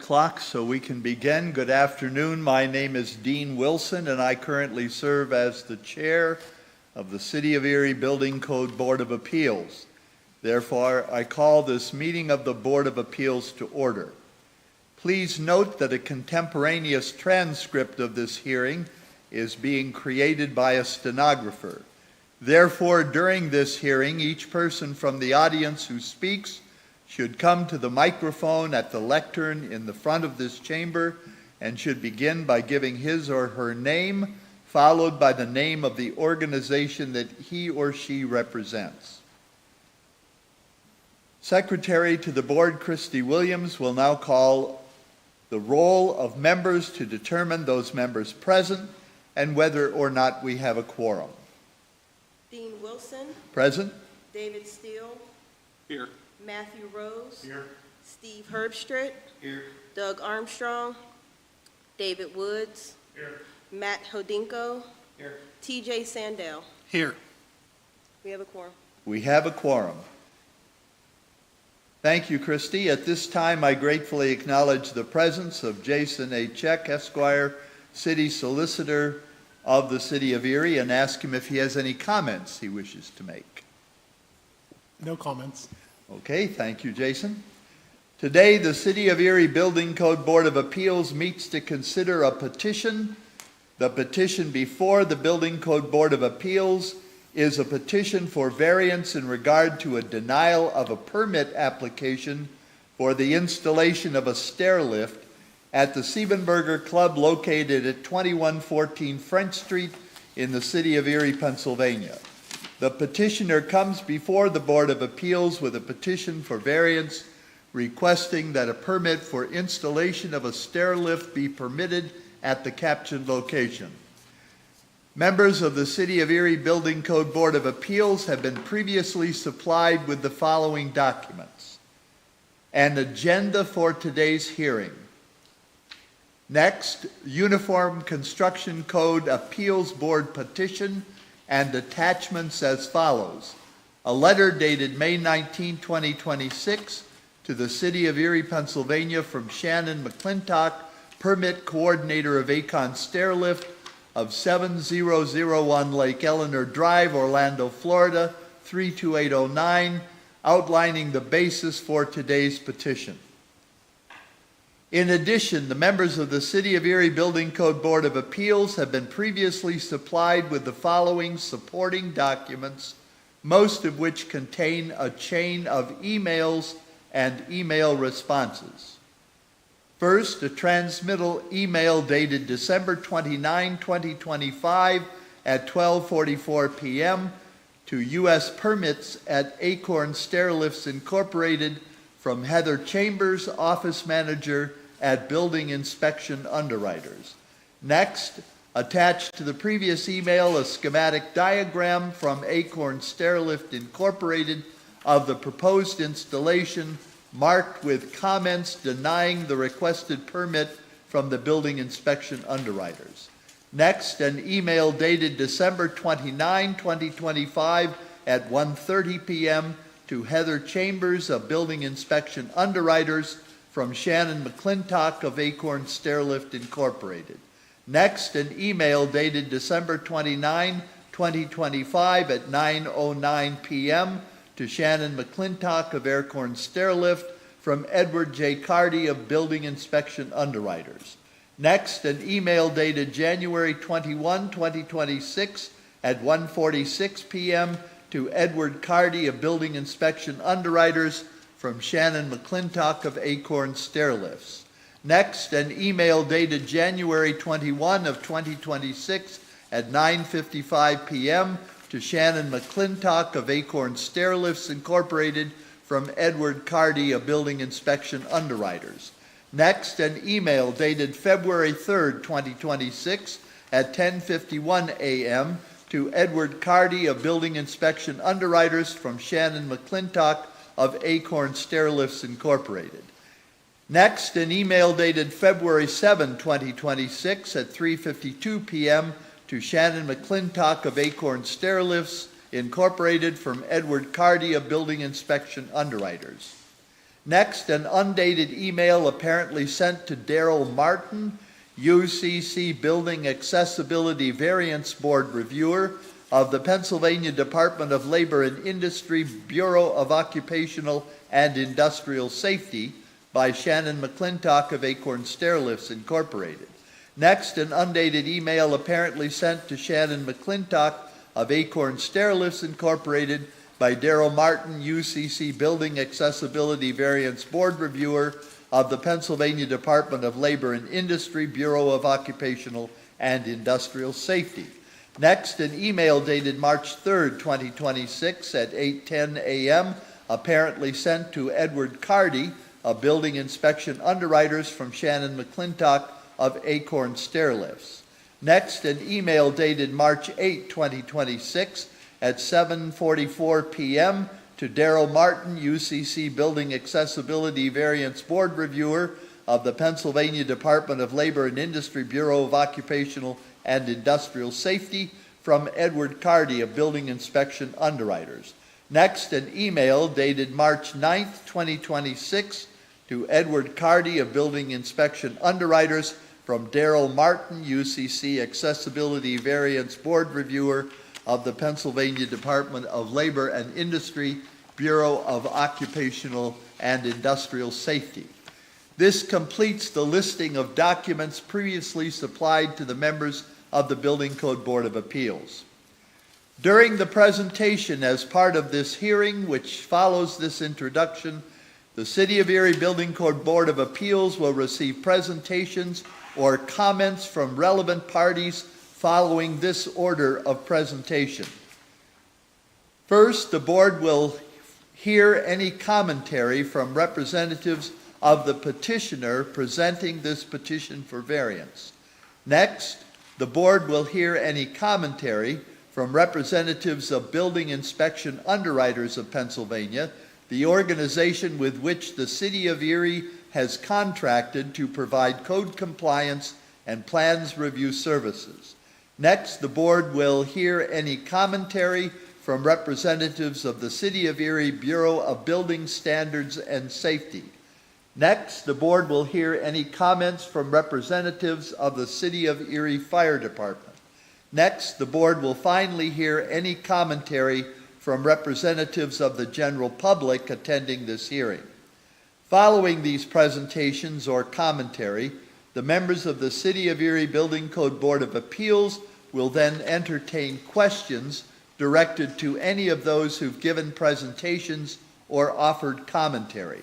o'clock, so we can begin. Good afternoon. My name is Dean Wilson, and I currently serve as the chair of the City of Erie Building Code Board of Appeals. Therefore, I call this meeting of the Board of Appeals to order. Please note that a contemporaneous transcript of this hearing is being created by a stenographer. Therefore, during this hearing, each person from the audience who speaks should come to the microphone at the lectern in the front of this chamber and should begin by giving his or her name, followed by the name of the organization that he or she represents. Secretary to the Board, Christy Williams, will now call the roll of members to determine those members present and whether or not we have a quorum. Dean Wilson. Present. David Steele. Here. Matthew Rose. Here. Steve Herbstritt. Here. Doug Armstrong. David Woods. Here. Matt Hodinko. Here. TJ Sandell. Here. We have a quorum. We have a quorum. Thank you, Christy. At this time, I gratefully acknowledge the presence of Jason A. Check, Esquire, City Solicitor of the City of Erie, and ask him if he has any comments he wishes to make. No comments. Okay, thank you, Jason. Today, the City of Erie Building Code Board of Appeals meets to consider a petition. The petition before the Building Code Board of Appeals is a petition for variance in regard to a denial of a permit application for the installation of a stair lift at the Siebenberger Club located at 2114 French Street in the City of Erie, Pennsylvania. The petitioner comes before the Board of Appeals with a petition for variance requesting that a permit for installation of a stair lift be permitted at the captioned location. Members of the City of Erie Building Code Board of Appeals have been previously supplied with the following documents: an agenda for today's hearing. Next, Uniform Construction Code Appeals Board petition and attachments as follows: a letter dated May 19, 2026 to the City of Erie, Pennsylvania from Shannon McClintock, Permit Coordinator of ACON Stairlift of 7001 Lake Eleanor Drive, Orlando, Florida, 32809, outlining the basis for today's petition. In addition, the members of the City of Erie Building Code Board of Appeals have been previously supplied with the following supporting documents, most of which contain a chain of emails and email responses. First, a transmittal email dated December 29, 2025 at 12:44 p.m. to U.S. Permits at Acorn Stairlifts Incorporated from Heather Chambers, Office Manager at Building Inspection Underwriters. Next, attached to the previous email, a schematic diagram from Acorn Stairlift Incorporated of the proposed installation, marked with comments denying the requested permit from the Building Inspection Underwriters. Next, an email dated December 29, 2025 at 1:30 p.m. to Heather Chambers of Building Inspection Underwriters from Shannon McClintock of Acorn Stairlift Incorporated. Next, an email dated December 29, 2025 at 9:09 p.m. to Shannon McClintock of Acorn Stairlift from Edward J. Cardy of Building Inspection Underwriters. Next, an email dated January 21, 2026 at 1:46 p.m. to Edward Cardy of Building Inspection Underwriters from Shannon McClintock of Acorn Stairlifts. Next, an email dated January 21 of 2026 at 9:55 p.m. to Shannon McClintock of Acorn Stairlifts Incorporated from Edward Cardy of Building Inspection Underwriters. Next, an email dated February 3rd, 2026 at 10:51 a.m. to Edward Cardy of Building Inspection Underwriters from Shannon McClintock of Acorn Stairlifts Incorporated. Next, an email dated February 7, 2026 at 3:52 p.m. to Shannon McClintock of Acorn Stairlifts Incorporated from Edward Cardy of Building Inspection Underwriters. Next, an undated email apparently sent to Daryl Martin, UCC Building Accessibility Variance Board Reviewer of the Pennsylvania Department of Labor and Industry, Bureau of Occupational and Industrial Safety, by Shannon McClintock of Acorn Stairlifts Incorporated. Next, an undated email apparently sent to Shannon McClintock of Acorn Stairlifts Incorporated by Daryl Martin, UCC Building Accessibility Variance Board Reviewer of the Pennsylvania Department of Labor and Industry, Bureau of Occupational and Industrial Safety. Next, an email dated March 3rd, 2026 at 8:10 a.m. apparently sent to Edward Cardy of Building Inspection Underwriters from Shannon McClintock of Acorn Stairlifts. Next, an email dated March 8, 2026 at 7:44 p.m. to Daryl Martin, UCC Building Accessibility Variance Board Reviewer of the Pennsylvania Department of Labor and Industry, Bureau of Occupational and Industrial Safety from Edward Cardy of Building Inspection Underwriters. Next, an email dated March 9th, 2026 to Edward Cardy of Building Inspection Underwriters from Daryl Martin, UCC Accessibility Variance Board Reviewer of the Pennsylvania Department of Labor and Industry, Bureau of Occupational and Industrial Safety. This completes the listing of documents previously supplied to the members of the Building Code Board of Appeals. During the presentation as part of this hearing, which follows this introduction, the City of Erie Building Code Board of Appeals will receive presentations or comments from relevant parties following this order of presentation. First, the board will hear any commentary from representatives of the petitioner presenting this petition for variance. Next, the board will hear any commentary from representatives of Building Inspection Underwriters of Pennsylvania, the organization with which the City of Erie has contracted to provide code compliance and plans review services. Next, the board will hear any commentary from representatives of the City of Erie Bureau of Building Standards and Safety. Next, the board will hear any comments from representatives of the City of Erie Fire Department. Next, the board will finally hear any commentary from representatives of the general public attending this hearing. Following these presentations or commentary, the members of the City of Erie Building Code Board of Appeals will then entertain questions directed to any of those who've given presentations or offered commentary.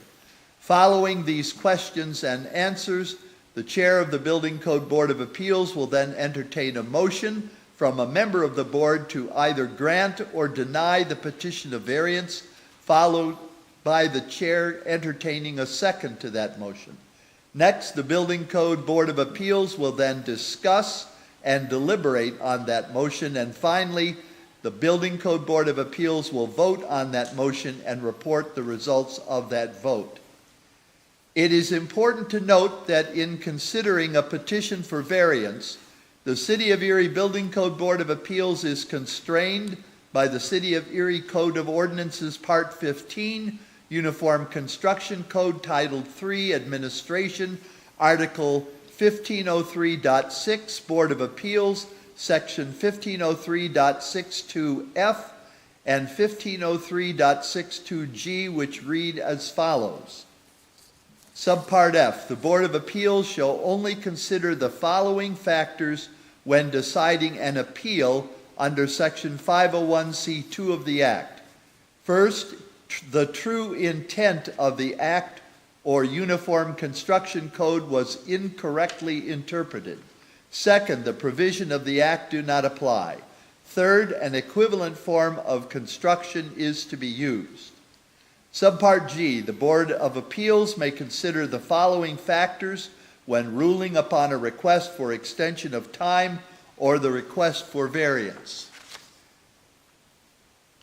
Following these questions and answers, the chair of the Building Code Board of Appeals will then entertain a motion from a member of the board to either grant or deny the petition of variance, followed by the chair entertaining a second to that motion. Next, the Building Code Board of Appeals will then discuss and deliberate on that motion, and finally, the Building Code Board of Appeals will vote on that motion and report the results of that vote. It is important to note that in considering a petition for variance, the City of Erie Building Code Board of Appeals is constrained by the City of Erie Code of Ordinances Part 15, Uniform Construction Code, Title 3, Administration, Article 1503.6, Board of Appeals, Section 1503.62F and 1503.62G, which read as follows. Subpart F, the Board of Appeals shall only consider the following factors when deciding an appeal under Section 501c2 of the Act. First, the true intent of the Act or Uniform Construction Code was incorrectly interpreted. Second, the provision of the Act do not apply. Third, an equivalent form of construction is to be used. Subpart G, the Board of Appeals may consider the following factors when ruling upon a request for extension of time or the request for variance.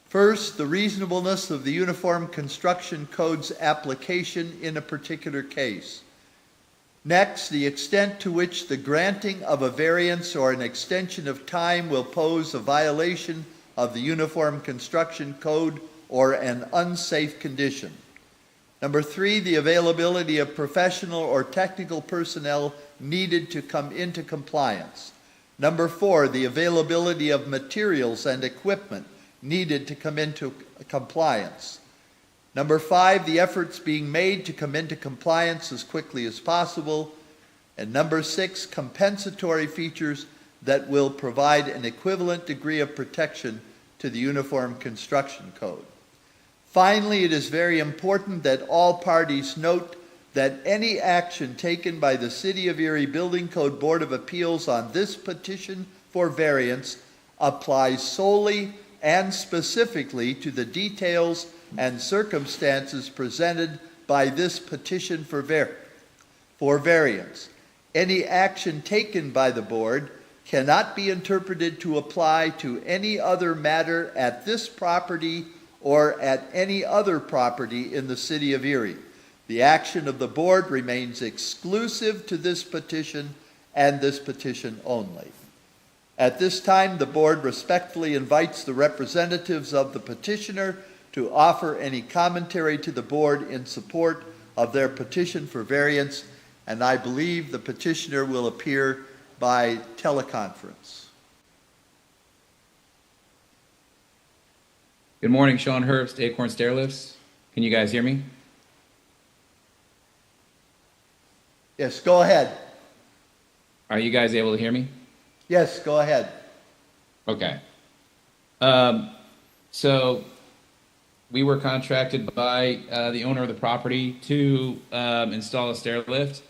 First, the reasonableness of the Uniform Construction Code's application in a particular case. Next, the extent to which the granting of a variance or an extension of time will pose a violation of the Uniform Construction Code or an unsafe condition. Number 3, the availability of professional or technical personnel needed to come into compliance. Number 4, the availability of materials and equipment needed to come into compliance. Number 5, the efforts being made to come into compliance as quickly as possible. And number 6, compensatory features that will provide an equivalent degree of protection to the Uniform Construction Code. Finally, it is very important that all parties note that any action taken by the City of Erie Building Code Board of Appeals on this petition for variance applies solely and specifically to the details and circumstances presented by this petition for variance. Any action taken by the board cannot be interpreted to apply to any other matter at this property or at any other property in the City of Erie. The action of the board remains exclusive to this petition and this petition only. At this time, the board respectfully invites the representatives of the petitioner to offer any commentary to the board in support of their petition for variance, and I believe the petitioner will appear by teleconference. Good morning, Sean Herbst, Acorn Stairlifts. Can you guys hear me? Yes, go ahead. Are you guys able to hear me? Yes, go ahead. Okay. So we were contracted by the owner of the property to install a stair lift,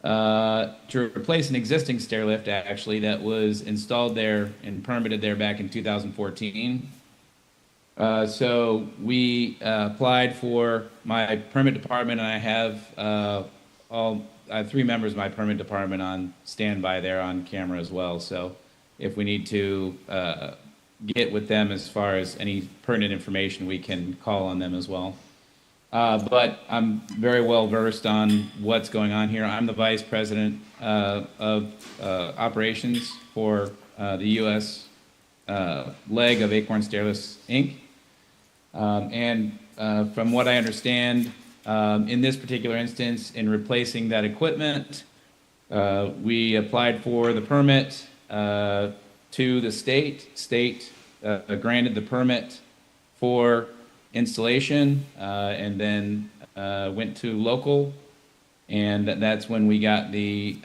to replace an existing stair lift, actually, that was installed there and permitted there back in 2014. So we applied for my permit department, and I have I have 3 members of my permit department on standby there on camera as well. So if we need to get with them as far as any pertinent information, we can call on them as well. But I'm very well versed on what's going on here. I'm the vice president of operations for the U.S. leg of Acorn Stairlifts, Inc. And from what I understand, in this particular instance, in replacing that equipment, we applied for the permit to the state. State granted the permit for installation, and then went to local, and that's when we got the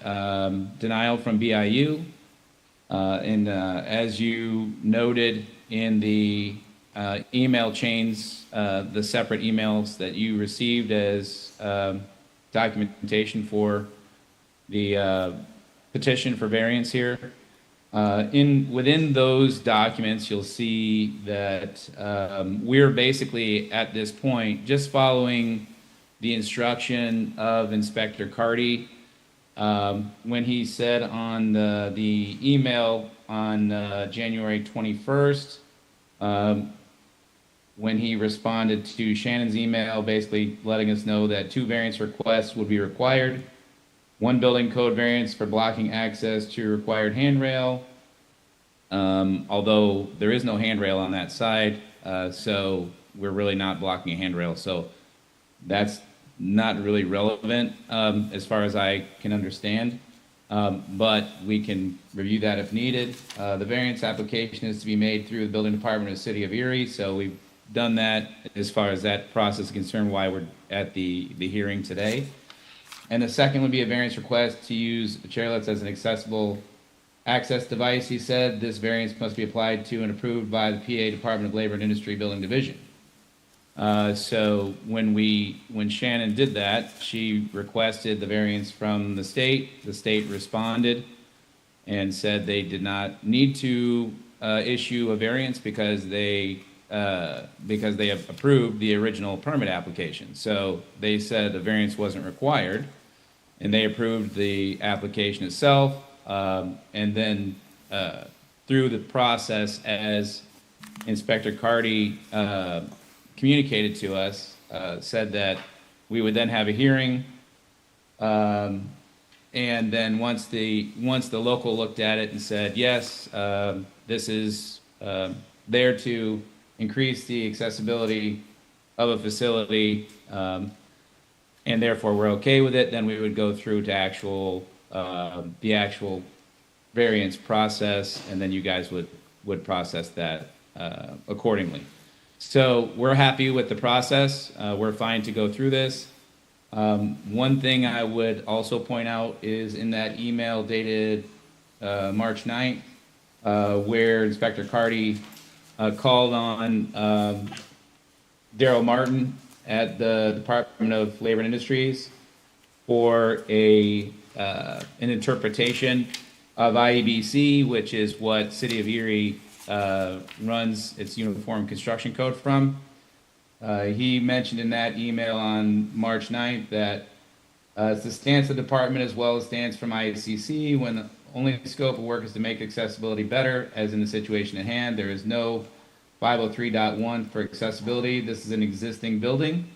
denial from BIU. And as you noted in the email chains, the separate emails that you received as documentation for the petition for variance here, within those documents, you'll see that we're basically at this point just following the instruction of Inspector Carty when he said on the email on January 21st, when he responded to Shannon's email, basically letting us know that 2 variance requests would be required. 1 building code variance for blocking access to required handrail, although there is no handrail on that side, so we're really not blocking a handrail. So that's not really relevant as far as I can understand, but we can review that if needed. The variance application is to be made through the building department of the City of Erie, so we've done that as far as that process is concerned, why we're at the hearing today. And the second would be a variance request to use chairlifts as an accessible access device. He said this variance must be applied to and approved by the PA Department of Labor and Industry Building Division. So when Shannon did that, she requested the variance from the state. The state responded and said they did not need to issue a variance because they have approved the original permit application. So they said the variance wasn't required, and they approved the application itself. And then through the process, as Inspector Carty communicated to us, said that we would then have a hearing, and then once the local looked at it and said, yes, this is there to increase the accessibility of a facility, and therefore we're okay with it, then we would go through to the actual variance process, and then you guys would process that accordingly. So we're happy with the process. We're fine to go through this. One thing I would also point out is in that email dated March 9th, where Inspector Carty called on Daryl Martin at the Department of Labor and Industries for an interpretation of IEBC, which is what City of Erie runs its uniform construction code from. He mentioned in that email on March 9th that it's the stance of the department as well as stance from IACC when the only scope of work is to make accessibility better, as in the situation at hand. There is no 503.1 for accessibility. This is an existing building.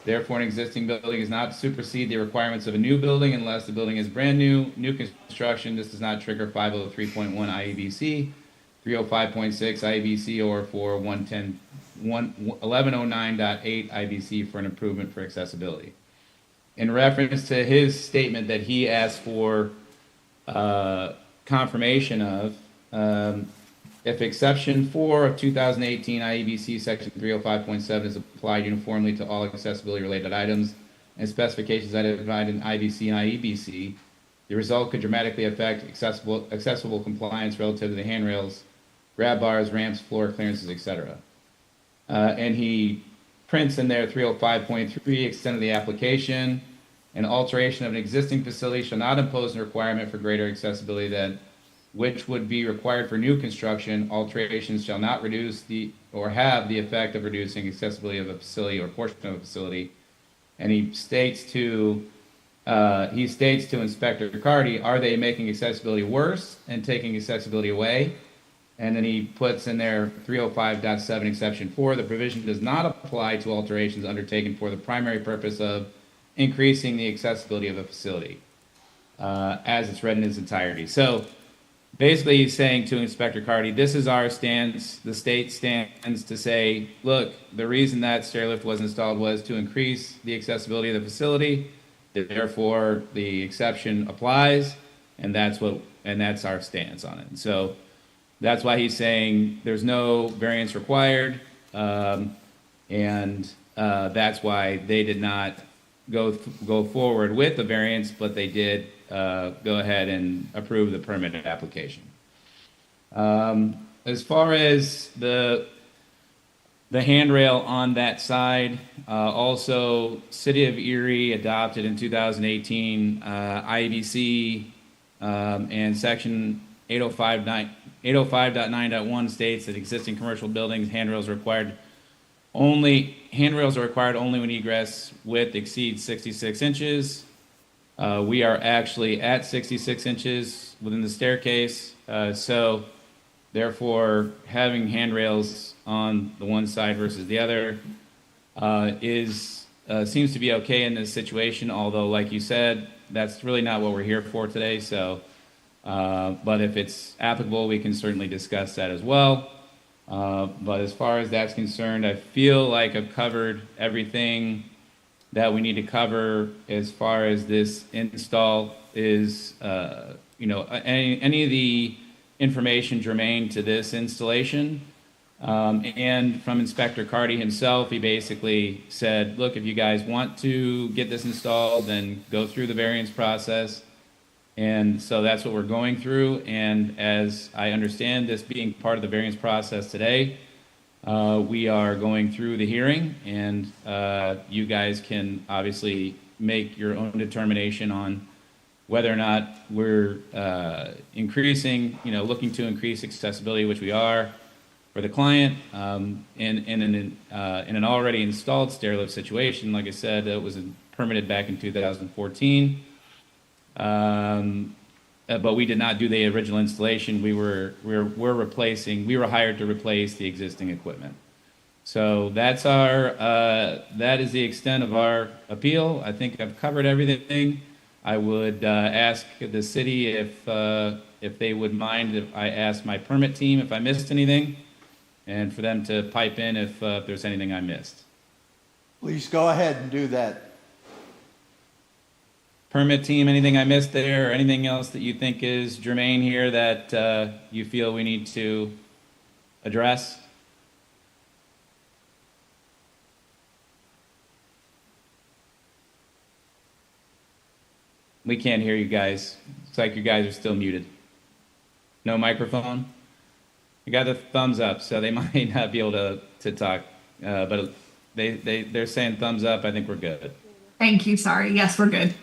Therefore, an existing building does not supersede the requirements of a new building unless the building is brand new. New construction, this does not trigger 503.1 IEBC, 305.6 IEBC, or for 1109.8 IBC for an improvement for accessibility. In reference to his statement that he asked for confirmation of, if exception 4 of 2018 IEBC section 305.7 is applied uniformly to all accessibility related items and specifications identified in IBC and IEBC, the result could dramatically affect accessible compliance relative to the handrails, grab bars, ramps, floor clearances, etc. And he prints in there 305.3, extent of the application. An alteration of an existing facility shall not impose a requirement for greater accessibility than which would be required for new construction. Alterations shall not reduce or have the effect of reducing accessibility of a facility or portion of a facility. And he states to Inspector Carty, are they making accessibility worse and taking accessibility away? And then he puts in there 305.7 exception 4. The provision does not apply to alterations undertaken for the primary purpose of increasing the accessibility of a facility, as it's read in its entirety. So basically he's saying to Inspector Carty, this is our stance. The state stands to say, look, the reason that stairlift was installed was to increase the accessibility of the facility. Therefore, the exception applies, and that's our stance on it. So that's why he's saying there's no variance required, and that's why they did not go forward with the variance, but they did go ahead and approve the permit application. As far as the handrail on that side, also City of Erie adopted in 2018 IEBC, and section 805.9.1 states that existing commercial buildings handrails are required only when egress width exceeds 66 inches. We are actually at 66 inches within the staircase, so therefore having handrails on the one side versus the other seems to be okay in this situation, although like you said, that's really not what we're here for today. So but if it's applicable, we can certainly discuss that as well. But as far as that's concerned, I feel like I've covered everything that we need to cover as far as this install is, any of the information germane to this installation. And from Inspector Carty himself, he basically said, look, if you guys want to get this installed, then go through the variance process. And so that's what we're going through. And as I understand this being part of the variance process today, we are going through the hearing, and you guys can obviously make your own determination on whether or not we're looking to increase accessibility, which we are for the client, in an already installed stairlift situation. Like I said, it was permitted back in 2014. But we did not do the original installation. We were hired to replace the existing equipment. So that is the extent of our appeal. I think I've covered everything. I would ask the city if they would mind if I ask my permit team if I missed anything, and for them to pipe in if there's anything I missed. Please go ahead and do that. Permit team, anything I missed there, or anything else that you think is germane here that you feel we need to address? We can't hear you guys. It's like you guys are still muted. No microphone? You got the thumbs up, so they might not be able to talk. But they're saying thumbs up. I think we're good. Thank you. Sorry. Yes, we're good.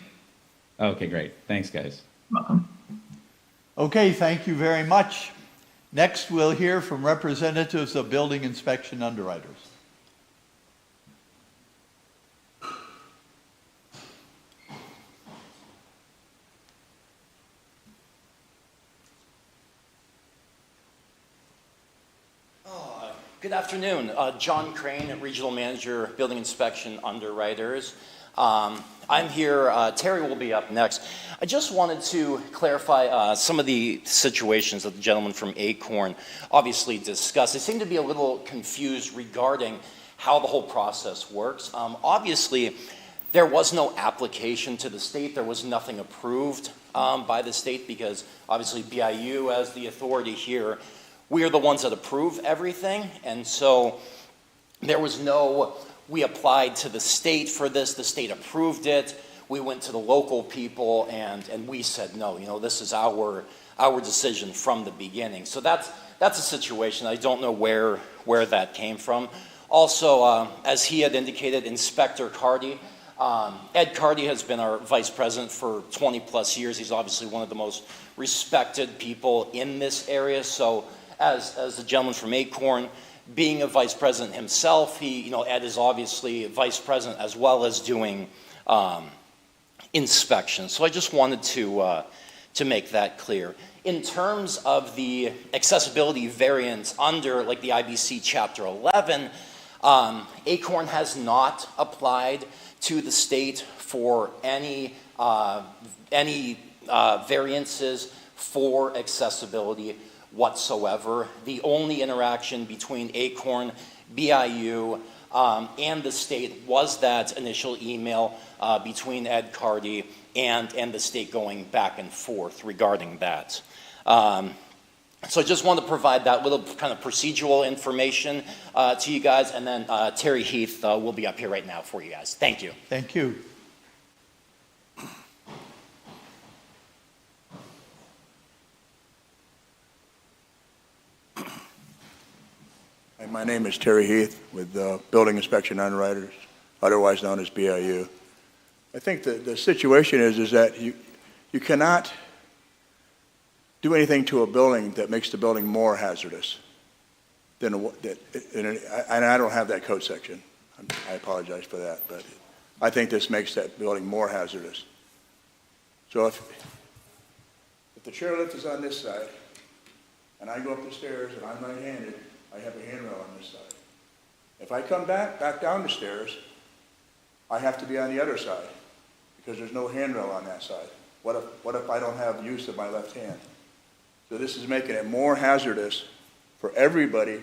Okay, great. Thanks, guys. Welcome. Okay, thank you very much. Next, we'll hear from representatives of building inspection underwriters. Good afternoon. John Crane, Regional Manager, Building Inspection Underwriters. I'm here. Terry will be up next. I just wanted to clarify some of the situations that the gentleman from Acorn obviously discussed. They seem to be a little confused regarding how the whole process works. Obviously, there was no application to the state. There was nothing approved by the state because obviously BIU, as the authority here, we are the ones that approve everything. And so there was no, we applied to the state for this, the state approved it. We went to the local people and we said, no, this is our decision from the beginning. So that's a situation. I don't know where that came from. Also, as he had indicated, Inspector Cardy, Ed Cardy has been our vice president for 20 plus years. He's obviously one of the most respected people in this area. So as the gentleman from Acorn, being a vice president himself, Ed is obviously a vice president as well as doing inspections. So I just wanted to make that clear. In terms of the accessibility variance under like the IBC Chapter 11, Acorn has not applied to the state for any variances for accessibility whatsoever. The only interaction between Acorn, BIU, and the state was that initial email between Ed Cardy and the state going back and forth regarding that. So I just want to provide that little kind of procedural information to you guys, and then Terry Heath will be up here right now for you guys. Thank you. Thank you. Hi, my name is Terry Heath with Building Inspection Underwriters, otherwise known as BIU. I think the situation is that you cannot do anything to a building that makes the building more hazardous than and I don't have that code section. I apologize for that, but I think this makes that building more hazardous. So if the chairlift is on this side and I go up the stairs and I'm right-handed, I have a handrail on this side. If I come back down the stairs, I have to be on the other side because there's no handrail on that side. What if I don't have use of my left hand? So this is making it more hazardous for everybody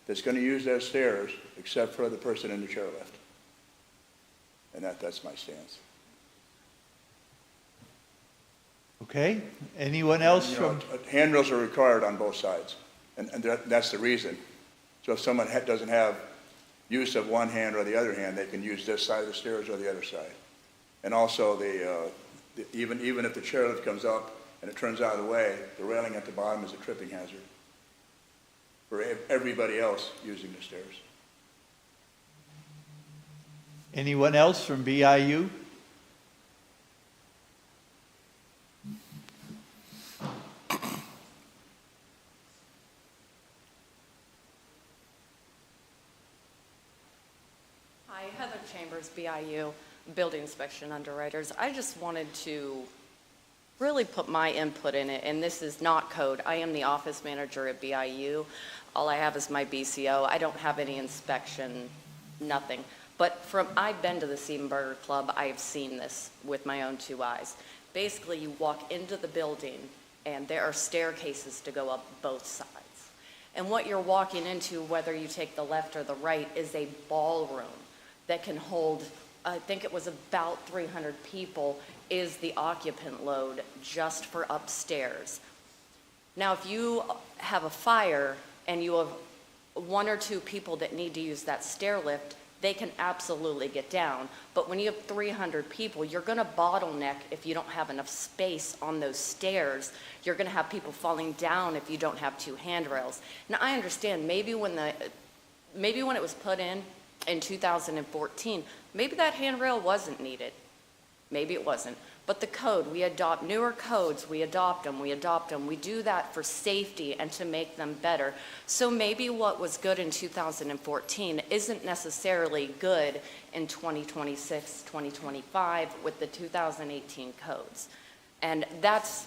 that's going to use those stairs except for the person in the chairlift. And that's my stance. Okay, anyone else from? Handrails are required on both sides, and that's the reason. So if someone doesn't have use of one hand or the other hand, they can use this side of the stairs or the other side. And also, even if the chairlift comes up and it turns out of the way, the railing at the bottom is a tripping hazard for everybody else using the stairs. Anyone else from BIU? Hi, Heather Chambers, BIU, Building Inspection Underwriters. I just wanted to really put my input in it, and this is not code. I am the office manager at BIU. All I have is my BCO. I don't have any inspection, nothing. But I've been to the Siebenberger Club. I've seen this with my own two eyes. Basically, you walk into the building, and there are staircases to go up both sides. And what you're walking into, whether you take the left or the right, is a ballroom. that can hold, I think it was about 300 people, is the occupant load just for upstairs. Now, if you have a fire and you have 1 or 2 people that need to use that stair lift, they can absolutely get down. But when you have 300 people, you're going to bottleneck if you don't have enough space on those stairs. You're going to have people falling down if you don't have 2 handrails. Now, I understand maybe when it was put in 2014, maybe that handrail wasn't needed. Maybe it wasn't. But the code, we adopt newer codes, we adopt them. We do that for safety and to make them better. So maybe what was good in 2014 isn't necessarily good in 2026, 2025 with the 2018 codes. And that's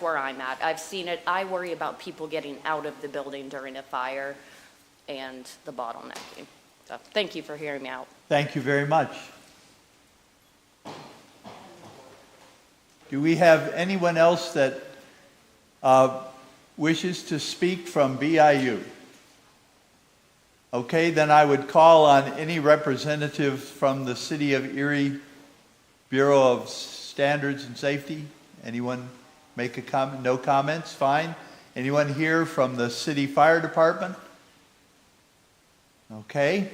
where I'm at. I've seen it. I worry about people getting out of the building during a fire and the bottlenecking. So thank you for hearing me out. Thank you very much. Do we have anyone else that wishes to speak from BIU? Okay, then I would call on any representative from the City of Erie Bureau of Standards and Safety. Anyone make a comment? No comments? Fine. Anyone here from the City Fire Department? Okay.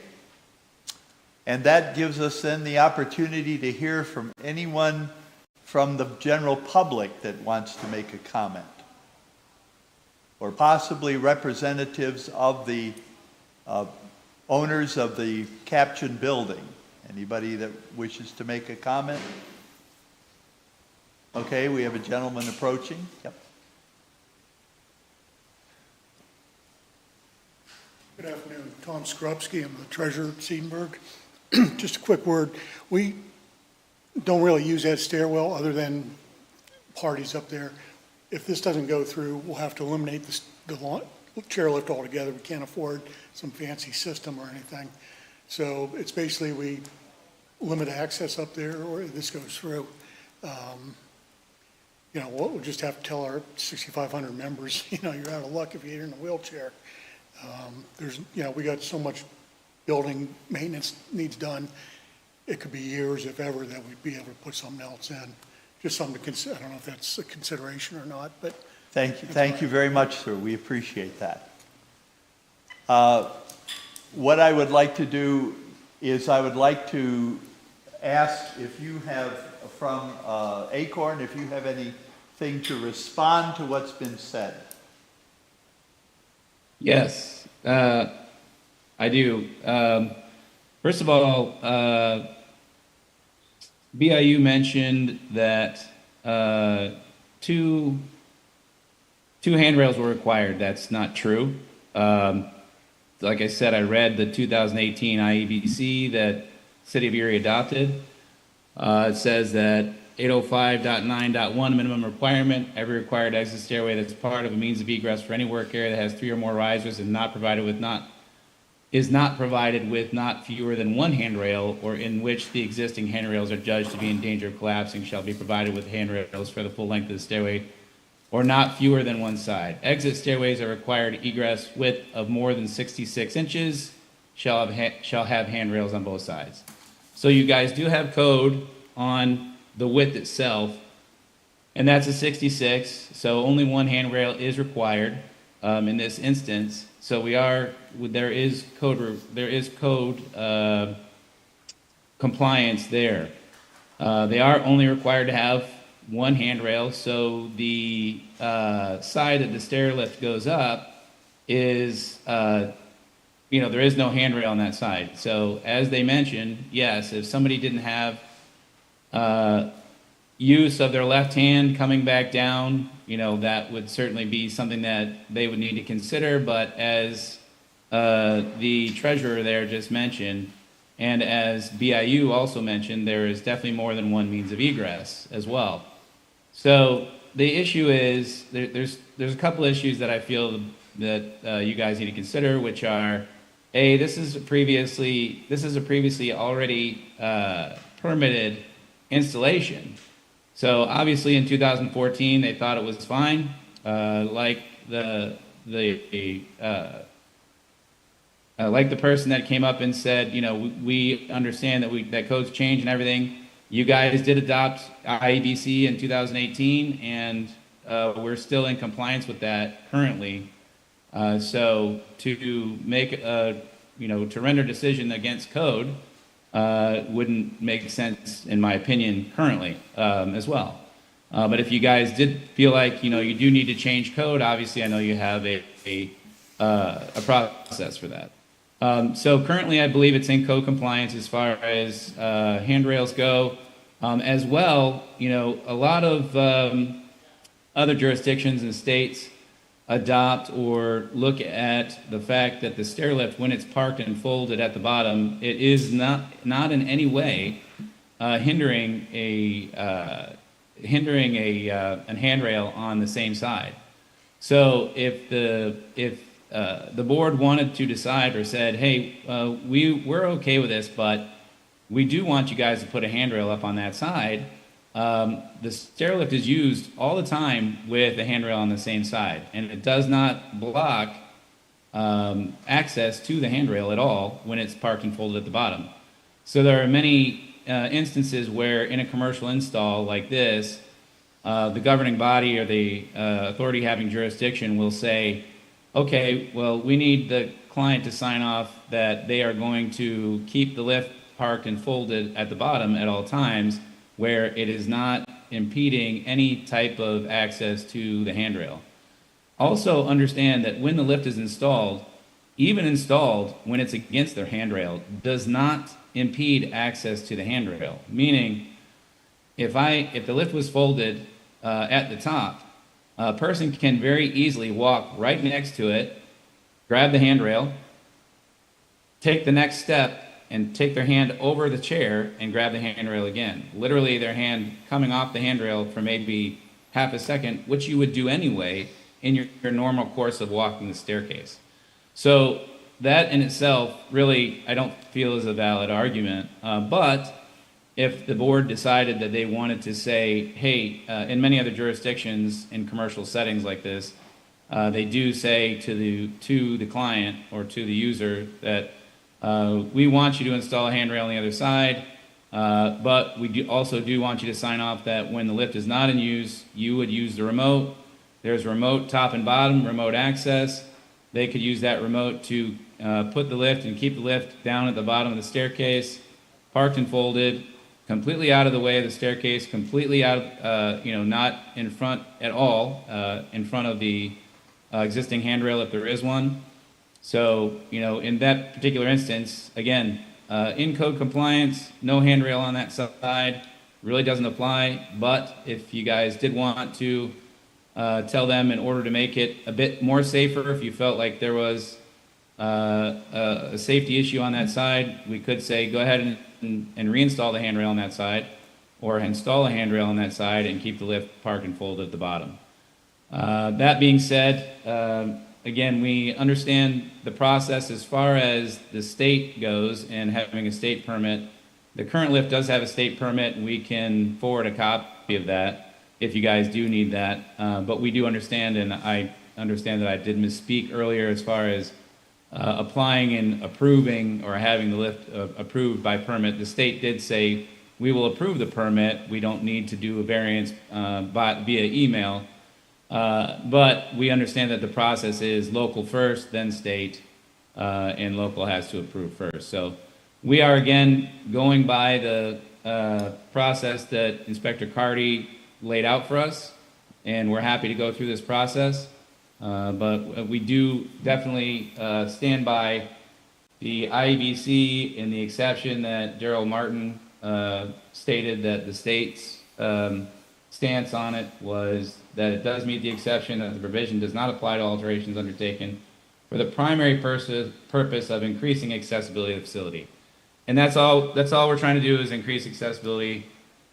And that gives us then the opportunity to hear from anyone from the general public that wants to make a comment, or possibly representatives of the owners of the captioned building. Anybody that wishes to make a comment? Okay, we have a gentleman approaching. Yep. Good afternoon. Tom Skrupski. I'm the treasurer at Seidenberg. Just a quick word. We don't really use that stairwell other than parties up there. If this doesn't go through, we'll have to eliminate the chairlift altogether. We can't afford some fancy system or anything. So it's basically we limit access up there, or this goes through. We'll just have to tell our 6,500 members, you're out of luck if you're in a wheelchair. We got so much building maintenance needs done. It could be years, if ever, that we'd be able to put something else in. Just something to consider. I don't know if that's a consideration or not, but. Thank you very much, sir. We appreciate that. What I would like to do is I would like to ask if you have, from Acorn, if you have anything to respond to what's been said. Yes, I do. First of all, BIU mentioned that two handrails were required. That's not true. Like I said, I read the 2018 IEBC that City of Erie adopted. It says that 805.9.1 minimum requirement, every required exit stairway that's part of a means of egress for any work area that has 3 or more risers and is not provided with not fewer than 1 handrail, or in which the existing handrails are judged to be in danger of collapsing, shall be provided with handrails for the full length of the stairway, or not fewer than 1 side. Exit stairways are required egress width of more than 66 inches, shall have handrails on both sides. So you guys do have code on the width itself, and that's a 66, so only 1 handrail is required in this instance. So there is code compliance there. They are only required to have 1 handrail, so the side that the stair lift goes up is, there is no handrail on that side. So as they mentioned, yes, if somebody didn't have use of their left hand coming back down, that would certainly be something that they would need to consider. But as the treasurer there just mentioned, and as BIU also mentioned, there is definitely more than 1 means of egress as well. So the issue is, there's a couple issues that I feel that you guys need to consider, which are, A, this is a previously already permitted installation. So obviously in 2014 they thought it was fine, like the like the person that came up and said, you know, we understand that codes change and everything. You guys did adopt IEBC in 2018, and we're still in compliance with that currently. So to make to render a decision against code wouldn't make sense, in my opinion, currently as well. But if you guys did feel like you do need to change code, obviously I know you have a process for that. So currently, I believe it's in code compliance as far as handrails go. As well, a lot of other jurisdictions and states adopt or look at the fact that the stair lift, when it's parked and folded at the bottom, it is not in any way hindering a handrail on the same side. So if the board wanted to decide or said, hey, we're okay with this, but we do want you guys to put a handrail up on that side, the stair lift is used all the time with the handrail on the same side, and it does not block access to the handrail at all when it's parked and folded at the bottom. So there are many instances where in a commercial install like this, the governing body or the authority having jurisdiction will say, okay, well, we need the client to sign off that they are going to keep the lift parked and folded at the bottom at all times, where it is not impeding any type of access to the handrail. Also understand that when the lift is installed, even installed when it's against their handrail, does not impede access to the handrail. Meaning, if the lift was folded at the top, a person can very easily walk right next to it, grab the handrail, take the next step, and take their hand over the chair and grab the handrail again. Literally, their hand coming off the handrail for maybe half a second, which you would do anyway in your normal course of walking the staircase. So that in itself, really, I don't feel is a valid argument. But if the board decided that they wanted to say, hey, in many other jurisdictions in commercial settings like this, they do say to the client or to the user that we want you to install a handrail on the other side, but we also do want you to sign off that when the lift is not in use, you would use the remote. There's remote top and bottom, remote access. They could use that remote to put the lift and keep the lift down at the bottom of the staircase, parked and folded, completely out of the way of the staircase, completely out of, not in front at all, in front of the existing handrail if there is one. So, in that particular instance, again, in code compliance, no handrail on that side, really doesn't apply. But if you guys did want to tell them in order to make it a bit more safer, if you felt like there was a safety issue on that side, we could say go ahead and reinstall the handrail on that side, or install a handrail on that side and keep the lift parked and folded at the bottom. That being said, again, we understand the process as far as the state goes and having a state permit. The current lift does have a state permit, and we can forward a copy of that if you guys do need that. But we do understand, and I understand that I did misspeak earlier as far as applying and approving or having the lift approved by permit. The state did say we will approve the permit. We don't need to do a variance via email. But we understand that the process is local first, then state, and local has to approve first. So we are, again, going by the process that Inspector Carty laid out for us, and we're happy to go through this process. But we do definitely stand by the IEBC in the exception that Darrell Martin stated that the state's stance on it was that it does meet the exception that the provision does not apply to alterations undertaken for the primary purpose of increasing accessibility of the facility. And that's all we're trying to do is increase accessibility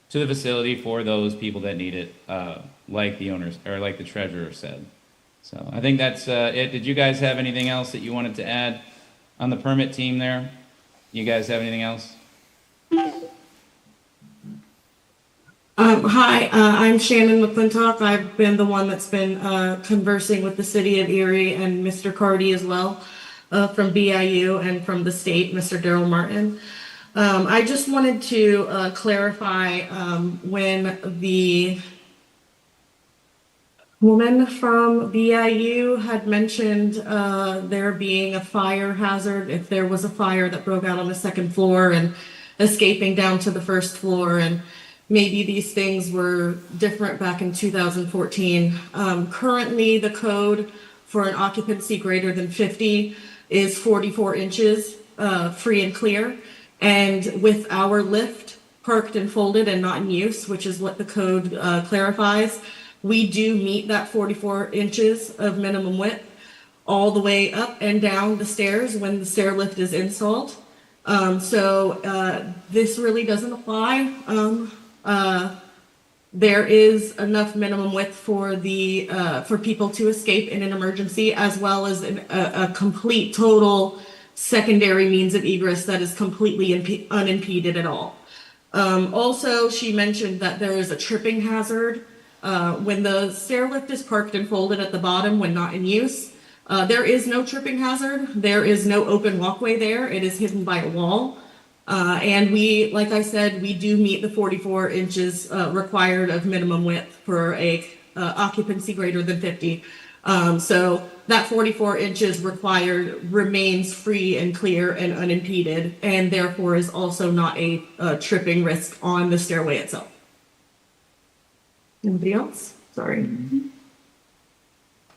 to the facility for those people that need it, like the owners or like the treasurer said. So I think that's it. Did you guys have anything else that you wanted to add on the permit team there? You guys have anything else? Hi, I'm Shannon McClintock. I've been the one that's been conversing with the city of Erie and Mr. Carty as well. from BIU and from the state, Mr. Daryl Martin. I just wanted to clarify when the woman from BIU had mentioned there being a fire hazard, if there was a fire that broke out on the second floor and escaping down to the first floor, and maybe these things were different back in 2014. Currently, the code for an occupancy greater than 50 is 44 inches, free and clear. And with our lift parked and folded and not in use, which is what the code clarifies, we do meet that 44 inches of minimum width all the way up and down the stairs when the stair lift is installed. So this really doesn't apply. There is enough minimum width for for people to escape in an emergency, as well as a complete total secondary means of egress that is completely unimpeded at all. Also, she mentioned that there is a tripping hazard when the stair lift is parked and folded at the bottom when not in use. There is no tripping hazard. There is no open walkway there. It is hidden by a wall. And we, like I said, we do meet the 44 inches required of minimum width for a occupancy greater than 50. So that 44 inches required remains free and clear and unimpeded, and therefore is also not a tripping risk on the stairway itself. Anybody else? Sorry.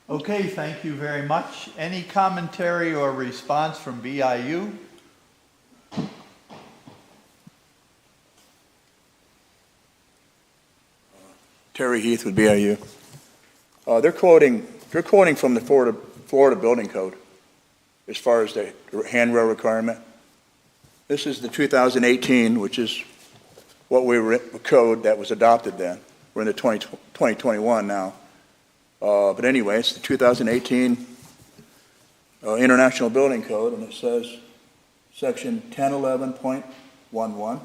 Okay, thank you very much. Any commentary or response from BIU? Terry Heath with BIU. They're quoting from the Florida Building Code as far as the handrail requirement. This is the 2018, which is what we were code that was adopted then. We're in the 2021 now. But anyway, it's the 2018 International Building Code, and it says, section 1011.11,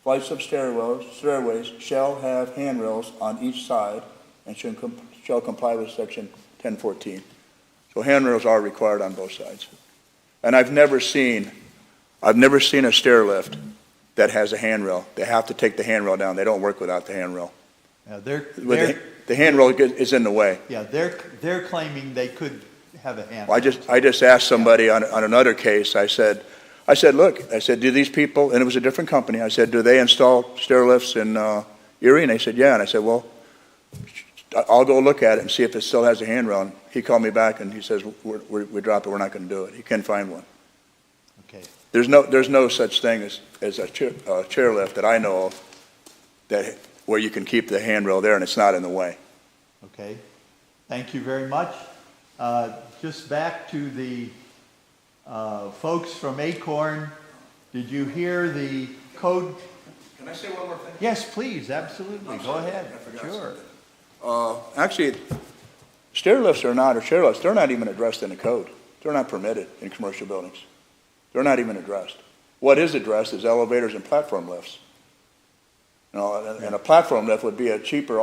flights of stairways shall have handrails on each side and shall comply with section 1014. So handrails are required on both sides. And I've never seen a stair lift that has a handrail. They have to take the handrail down. They don't work without the handrail. Yeah, The handrail is in the way. yeah, they're claiming they could have a hand. I just asked somebody on another case, I said, look, do these people, and it was a different company, I said, do they install stair lifts in Erie? And they said, yeah. And I said, well, I'll go look at it and see if it still has a handrail. And he called me back and he says, we dropped it, we're not going to do it. He can't find one. Okay. There's no such thing as a chairlift that I know of where you can keep the handrail there and it's not in the way. Okay, thank you very much. Just back to the folks from Acorn, did you hear the code? Can I say one more thing? Yes, please, absolutely, go ahead, sure. Actually, stair lifts or chair lifts, they're not even addressed in the code. They're not permitted in commercial buildings. They're not even addressed. What is addressed is elevators and platform lifts. And a platform lift would be a cheaper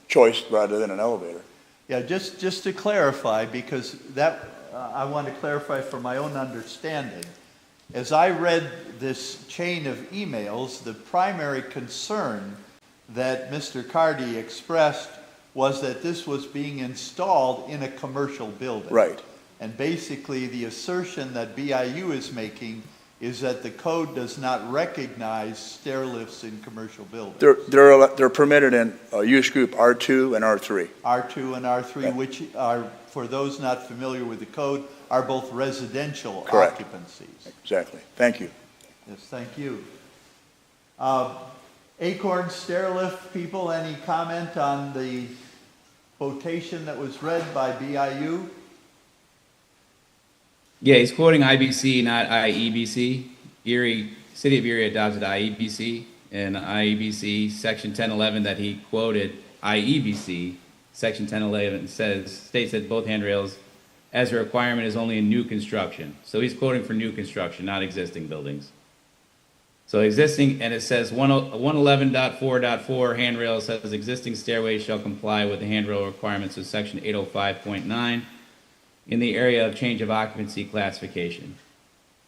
choice rather than an elevator. Yeah, just to clarify, because that, I want to clarify for my own understanding. As I read this chain of emails, the primary concern that Mr. Cardy expressed was that this was being installed in a commercial building. Right. And basically, the assertion that BIU is making is that the code does not recognize stair lifts in commercial buildings. They're permitted in use group R2 and R3. R2 and R3, Right. which are, for those not familiar with the code, are both residential Correct. occupancies. Exactly. Thank you. Yes, thank you. Acorn stair lift people, any comment on the quotation that was read by BIU? Yeah, he's quoting IBC, not IEBC. City of Erie adopted IEBC, and IEBC section 1011 that he quoted, IEBC section 1011 states that both handrails as a requirement is only in new construction. So he's quoting for new construction, not existing buildings. So existing, and it says 111.4.4 handrail says existing stairways shall comply with the handrail requirements of section 805.9. in the area of change of occupancy classification.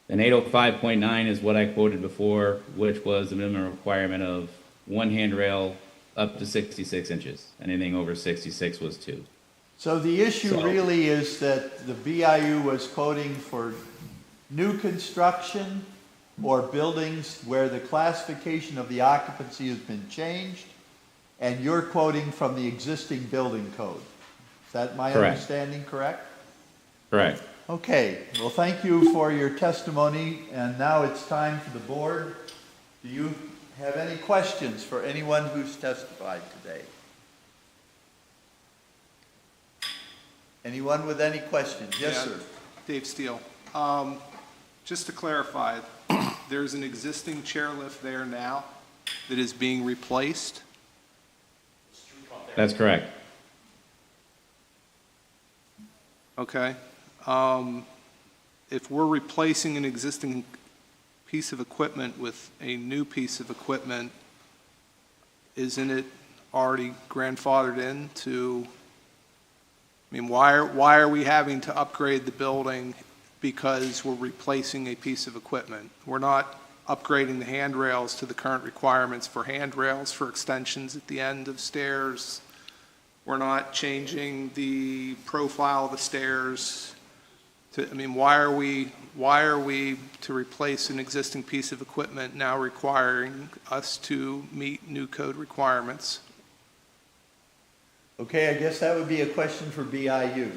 And 805.9 is what I quoted before, which was the minimum requirement of one handrail up to 66 inches. Anything over 66 was 2. So the issue So- really is that the BIU was quoting for new construction or buildings where the classification of the occupancy has been changed, and you're quoting from the existing building code. Is that my Correct. understanding correct? Correct. Okay, well, thank you for your testimony, and now it's time for the board. Do you have any questions for anyone who's testified today? Anyone with any questions? Yes, Yeah, sir. Dave Steele. Just to clarify, there's an existing chairlift there now that is being replaced? That's correct. Okay. If we're replacing an existing piece of equipment with a new piece of equipment, isn't it already grandfathered in to, I mean, why are we having to upgrade the building because we're replacing a piece of equipment? We're not upgrading the handrails to the current requirements for handrails for extensions at the end of stairs. We're not changing the profile of the stairs to, I mean, why are we to replace an existing piece of equipment now requiring us to meet new code requirements? Okay, I guess that would be a question for BIU.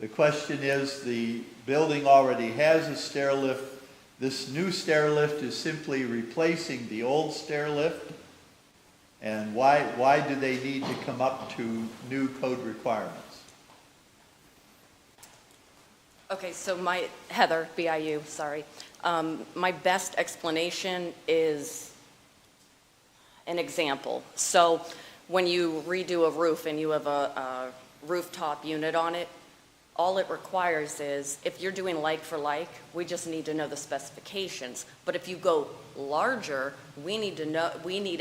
The question is, the building already has a stair lift. This new stair lift is simply replacing the old stair lift. And why do they need to come up to new code requirements? Okay, so Heather, BIU, sorry. My best explanation is an example. So when you redo a roof and you have a rooftop unit on it, all it requires is, if you're doing like for like, we just need to know the specifications. But if you go larger, we need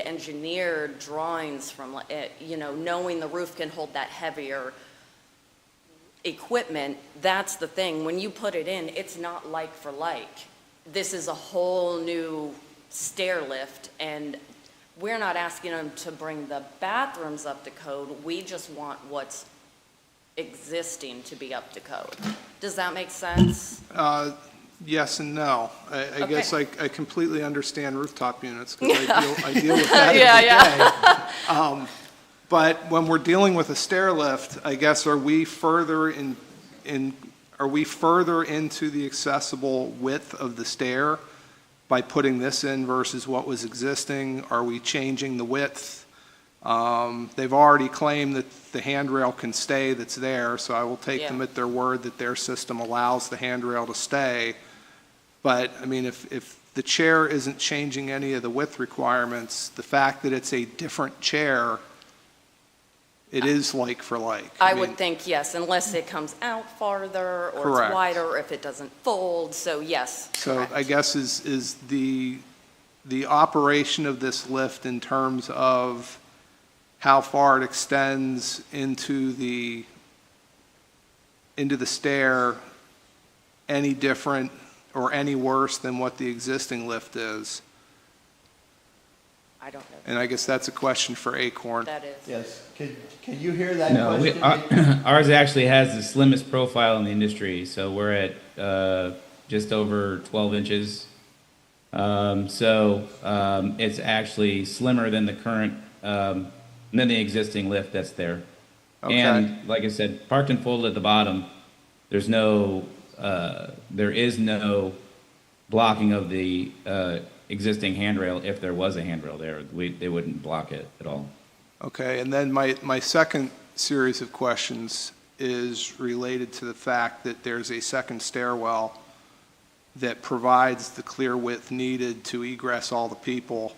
engineered drawings from, knowing the roof can hold that heavier equipment. That's the thing. When you put it in, it's not like for like. This is a whole new stair lift, and we're not asking them to bring the bathrooms up to code. We just want what's existing to be up to code. Does that make sense? Yes and no. I Okay. guess I completely understand rooftop units because I deal with that every day. But when we're dealing with a stair lift, I guess are we further into the accessible width of the stair by putting this in versus what was existing? Are we changing the width? They've already claimed that the handrail can stay that's there, so I will take them at their word that their system allows the handrail to stay. But, I mean, if the chair isn't changing any of the width requirements, the fact that it's a different chair, it is like for like. I mean, would think yes, unless it comes out farther or Correct. it's wider, or if it doesn't fold. So yes. So correct. I guess is the operation of this lift in terms of how far it extends into the stair any different or any worse than what the existing lift is? I don't know. And I guess that's a question for Acorn. That is. Yes, can you hear that No, question? ours actually has the slimmest profile in the industry, so we're at just over 12 inches. It's actually slimmer than the current, than the existing lift that's there. Okay. And like I said, parked and folded at the bottom, there is no blocking of the existing handrail. If there was a handrail there, they wouldn't block it at all. Okay, and then my second series of questions is related to the fact that there's a second stairwell that provides the clear width needed to egress all the people,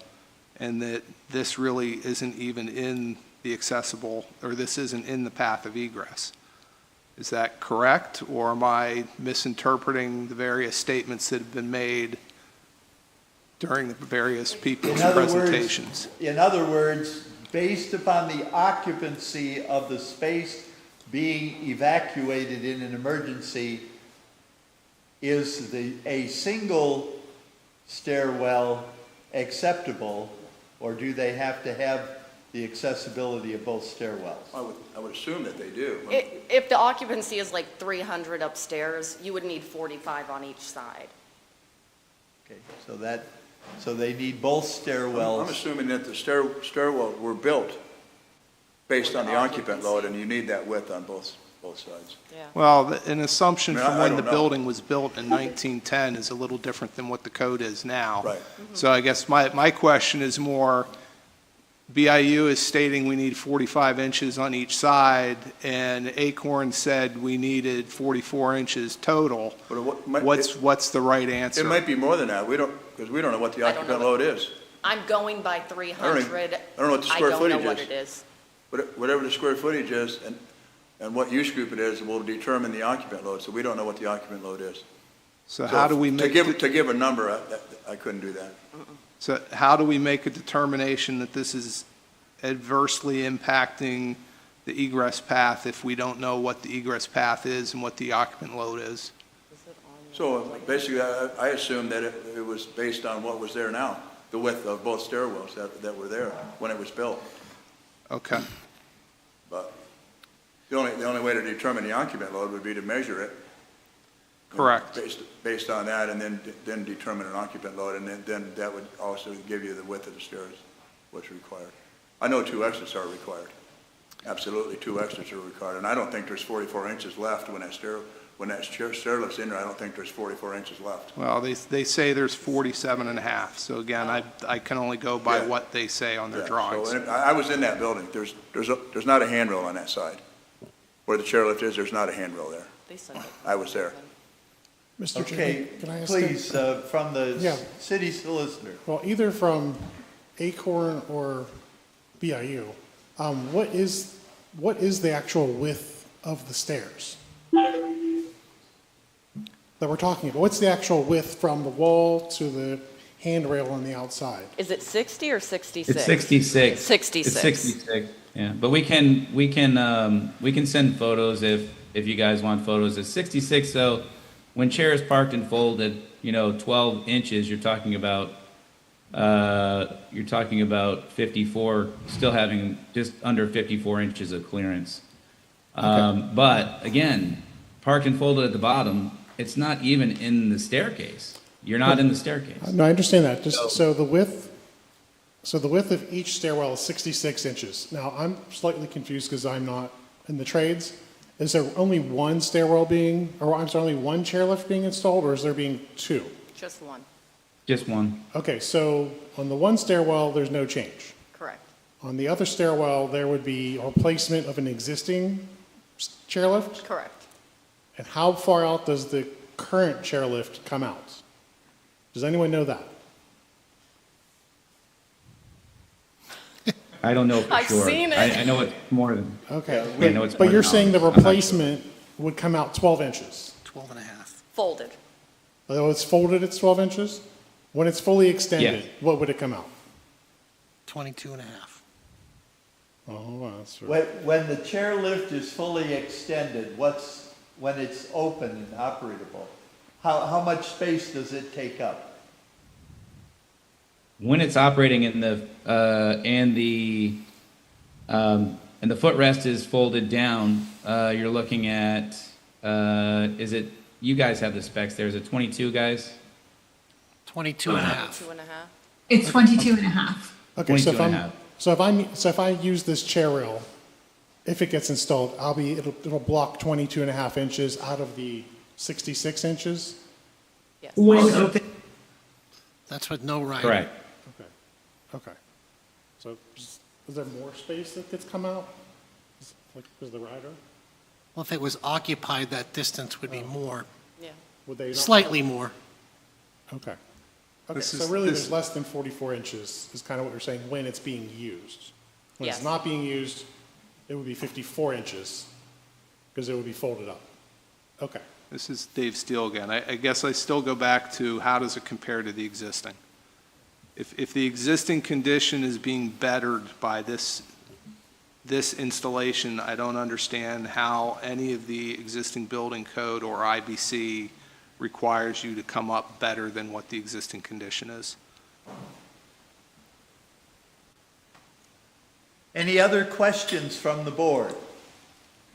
and that this really isn't even in the accessible, or this isn't in the path of egress. Is that correct, or am I misinterpreting the various statements that have been made during the various people's presentations? In other words, based upon the occupancy of the space being evacuated in an emergency, is a single stairwell acceptable, or do they have to have the accessibility of both stairwells? I would assume that they do. If the occupancy is like 300 upstairs, you would need 45 on each side. Okay, so they need both stairwells. I'm assuming that the stairwells were built based on the occupant load, and you need that width on both sides. Yeah. Well, an assumption I mean, from I when the don't know. building was built in 1910 is a little different than what the code is now. Right. So I guess my question is more, BIU is stating we need 45 inches on each side, and Acorn said we needed 44 inches total. But What's the right it answer? might be more than that. Because we don't know what the I don't know occupant load is. I'm going by I don't 300. know what the square I don't footage know what is. it is. Whatever the square footage is and what use group it is will determine the occupant load, so we don't know what the occupant load is. So how do we To make, give a number, I couldn't do that. so how do we make a determination that this is adversely impacting the egress path if we don't know what the egress path is and what the occupant load is? So basically, I assume that it was based on what was there now, the width of both stairwells that were there when it was built. Okay. But the only way to determine the occupant load would be to measure it. Correct. Based on that, and then determine an occupant load, and then that would also give you the width of the stairs, what's required. I know 2 exits are required. Absolutely, 2 exits are required, and I don't think there's 44 inches left when that stairlift's in there. I don't think there's 44 inches left. Well, they say there's 47 and a half, so again, I can only go by Yeah. what they say on their Yeah, drawings. so, and I was in that building. There's not a handrail on that side. Where the chairlift is, there's not a handrail there. They said it. I was there. Mr. Okay, Chairman, can I ask please, from the Yeah. city solicitor. Well, either from Acorn or BIU, what is the actual width of the stairs that we're talking about? What's the actual width from the wall to the handrail on the outside? Is it 60 or 66? It's 66. 66. It's 66, yeah. But we can send photos if you guys want photos. It's 66, so when chairs parked and folded, 12 inches, you're talking about 54, still having just under 54 inches of clearance. But again, parked and folded at the bottom, it's not even in the staircase. You're not in the staircase. No, I understand that. So the width of each stairwell is 66 inches. Now, I'm slightly confused because I'm not in the trades. Is there only one only one chairlift being installed, or is there being 2? Just one, Just one. Okay, so on the one stairwell, there's no change. correct. On the other stairwell, there would be a replacement of an existing chairlift? Correct. And how far out does the current chairlift come out? Does anyone know that? I don't know for I've sure. seen it. I know it's more than, Okay, I know it's but more you're than saying the I'm not sure. replacement would come out 12 inches? 12 and a half, Folded. Although it's folded, it's 12 inches? When it's fully extended, Yes. what would it come out? 22 and a half. Oh, wow, that's right. When the chairlift is fully extended, when it's open and operable, how much space does it take up? when it's operating and the footrest is folded down, you're looking at, you guys have the specs there, is it 22, guys? 22 and a half. 2 and a half. It's 22 and a half. Okay, so 22 and a half. if I use this chair rail, if it gets installed, it'll block 22 and a half inches out of the 66 inches? Yes. When open. That's with no rider. Correct. Okay. So is there more space that gets come out? Is the rider? Well, if it was occupied, that distance would be more, Yeah. Would they? slightly more. Okay. Okay, This so is- really this- there's less than 44 inches is kind of what you're saying when it's being used. When it's Yes. not being used, it would be 54 inches because it would be folded up. Okay. This is Dave Steele again. I guess I still go back to how does it compare to the existing? If the existing condition is being bettered by this this installation, I don't understand how any of the existing building code or IBC requires you to come up better than what the existing condition is. Any other questions from the board?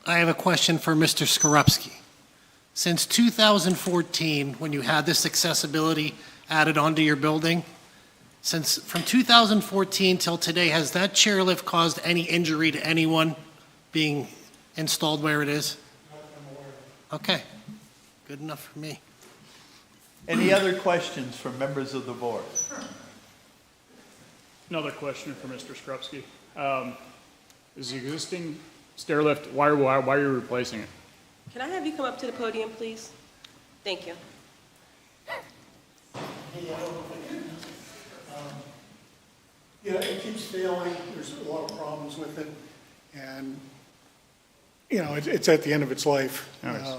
I have a question for Mr. Skorupski. Since 2014, when you had this accessibility added onto your building, from 2014 till today, has that chairlift caused any injury to anyone being installed where it is? Okay, good enough for me. Any other questions from members of the board? Another question for Mr. Skrupski. Is the existing stair lift, why are you replacing it? Can I have you come up to the podium, please? Thank you. Yeah, it keeps failing, there's a lot of problems with it, and, you know, it's at the end of its life. Nice.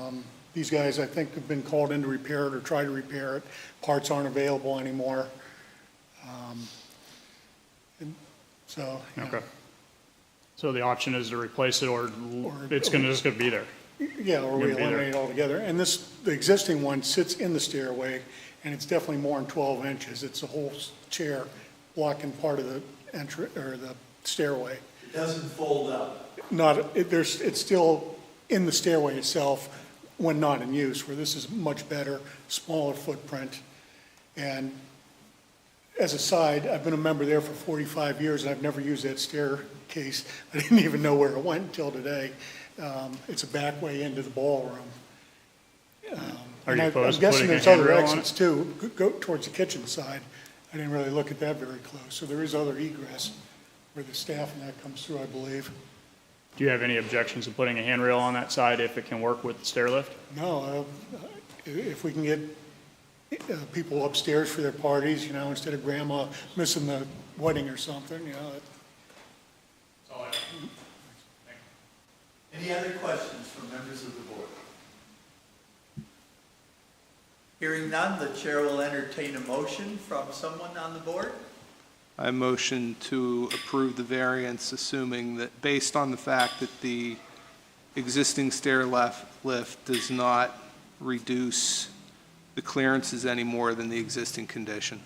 These guys, I think, have been called in to repair it or try to repair it. Parts aren't available anymore. And so, you know, Okay. So the option is to replace it or it's just gonna be there? yeah, or we Gonna be there. eliminate it altogether. And the existing one sits in the stairway, and it's definitely more than 12 inches. It's a whole chair blocking part of the or the stairway. It doesn't fold up. It's still in the stairway itself when not in use, where this is much better, smaller footprint. And as a side, I've been a member there for 45 years, and I've never used that staircase. I didn't even know where it went until today. It's a back way into the ballroom. Are you And opposed I'm to guessing putting a there's other handrail on exits too, go towards the kitchen side. I didn't really look at that very close. So there is other egress where the staff and that comes through, I believe. Do you have any objections to putting a handrail on that side if it can work with the stair lift? No, if we can get people upstairs for their parties, you know, instead of grandma missing the wedding or something, you know. Any other questions from members of the board? Hearing none, the chair will entertain a motion from someone on the board. I motion to approve the variance, assuming that, based on the fact that the existing stair lift does not reduce the clearances any more than the existing condition.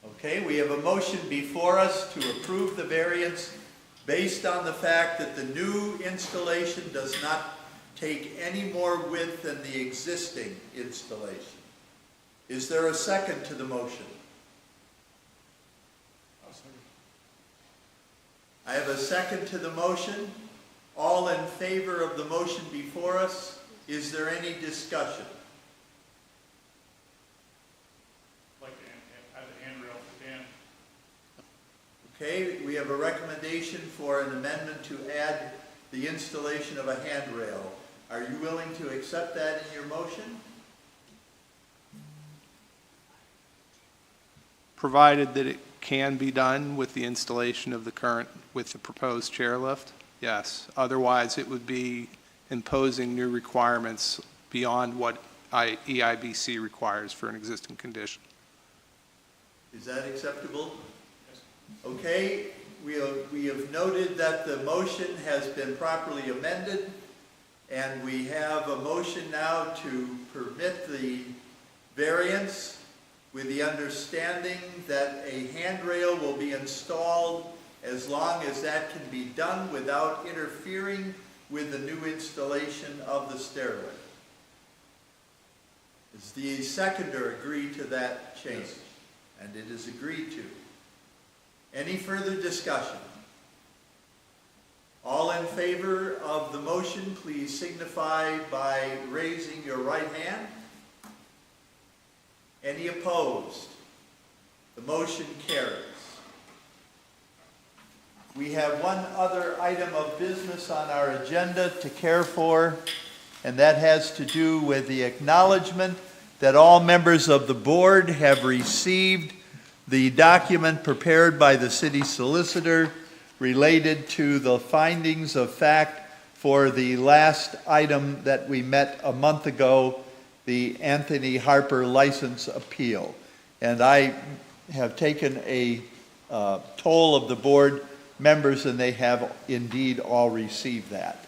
Okay, we have a motion before us to approve the variance based on the fact that the new installation does not take any more width than the existing installation. Is there a second to the motion? I have a second to the motion. All in favor of the motion before us, is there any discussion? Like to have a handrail for Dan. Okay, we have a recommendation for an amendment to add the installation of a handrail. Are you willing to accept that in your motion? Provided that it can be done with the installation of with the proposed chairlift, yes. Otherwise, it would be imposing new requirements beyond what EIBC requires for an existing condition. Is that acceptable? Okay, we have noted that the motion has been properly amended, and we have a motion now to permit the variance with the understanding that a handrail will be installed as long as that can be done without interfering with the new installation of the stairway. Does the seconder agree to that change? And it is agreed to. Any further discussion? All in favor of the motion, please signify by raising your right hand. Any opposed? The motion carries. We have one other item of business on our agenda to care for, and that has to do with the acknowledgement that all members of the board have received the document prepared by the city solicitor related to the findings of fact for the last item that we met a month ago, the Anthony Harper license appeal. And I have taken a toll of the board members, and they have indeed all received that.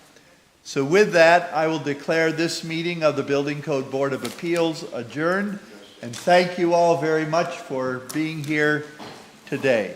So with that, I will declare this meeting of the Building Code Board of Appeals adjourned, and thank you all very much for being here today.